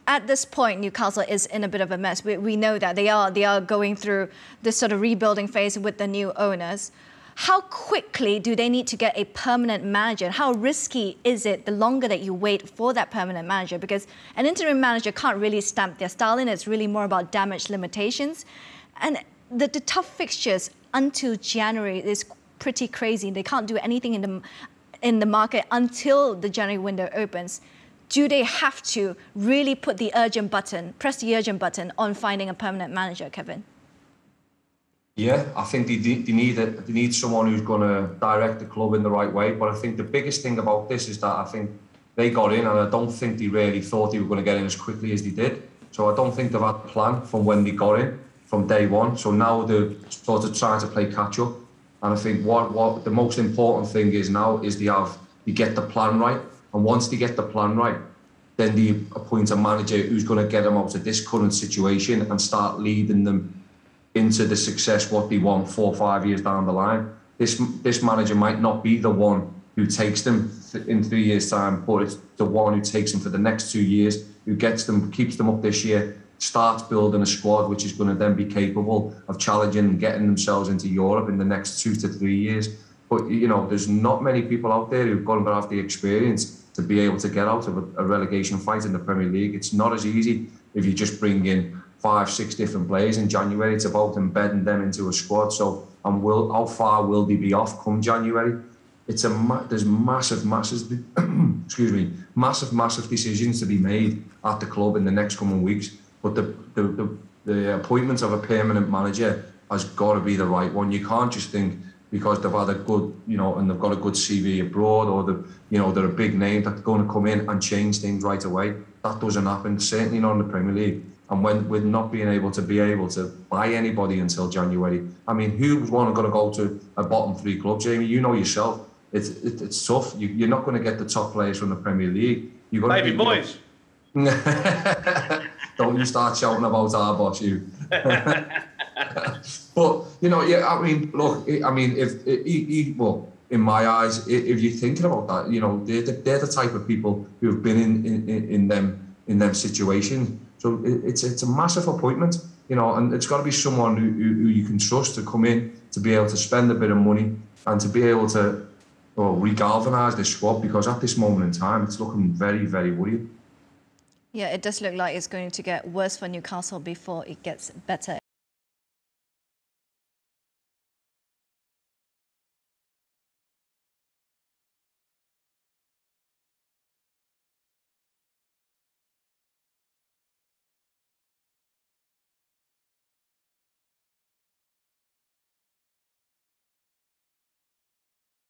at this point, Newcastle is in a bit of a mess. We know that they are going through this sort of rebuilding phase with the new owners. How quickly do they need to get a permanent manager? How risky is it the longer that you wait for that permanent manager? Because an interim manager can't really stamp their style in. It's really more about damage limitations. And the tough fixtures until January is pretty crazy. They can't do anything in the market until the January window opens. Do they have to really put the urgent button, press the urgent button on finding a permanent manager, Kevin? Yeah, I think they need someone who's going to direct the club in the right way. But I think the biggest thing about this is that I think they got in, and I don't think they really thought they were going to get in as quickly as they did. So I don't think they've had a plan from when they got in, from day one. So now they're sort of trying to play catch up. And I think what the most important thing is now is they get the plan right. And once they get the plan right, then they appoint a manager who's going to get them out of this current situation and start leading them into the success what they want 4 or 5 years down the line. This manager might not be the one who takes them in 3 years' time, but it's the one who takes them for the next 2 years, who gets them, keeps them up this year, starts building a squad which is going to then be capable of challenging and getting themselves into Europe in the next 2 to 3 years. But, you know, there's not many people out there who've going to have the experience to be able to get out of a relegation fight in the Premier League. It's not as easy if you just bring in 5, 6 different players in January. It's about embedding them into a squad. So, how far will they be off come January? There's massive decisions to be made at the club in the next coming weeks. But the appointment of a permanent manager has got to be the right one. You can't just think because they've had a good, and they've got a good CV abroad, or they're a big name that's going to come in and change things right away. That doesn't happen, certainly not in the Premier League. And when we're not being able to buy anybody until January, I mean, who's going to go to a bottom 3 club, Jamie? You know yourself, it's tough. You're not going to get the top players from the Premier League. Baby boys. Don't you start shouting about our boss, you. But I mean, look, I mean, well, in my eyes, if you're thinking about that, they're the type of people who have been in them situations. So it's a massive appointment, and it's got to be someone who you can trust to come in to be able to spend a bit of money and to be able to regalvanise this squad, because at this moment in time, it's looking very, very worrying. Yeah, it does look like it's going to get worse for Newcastle before it gets better.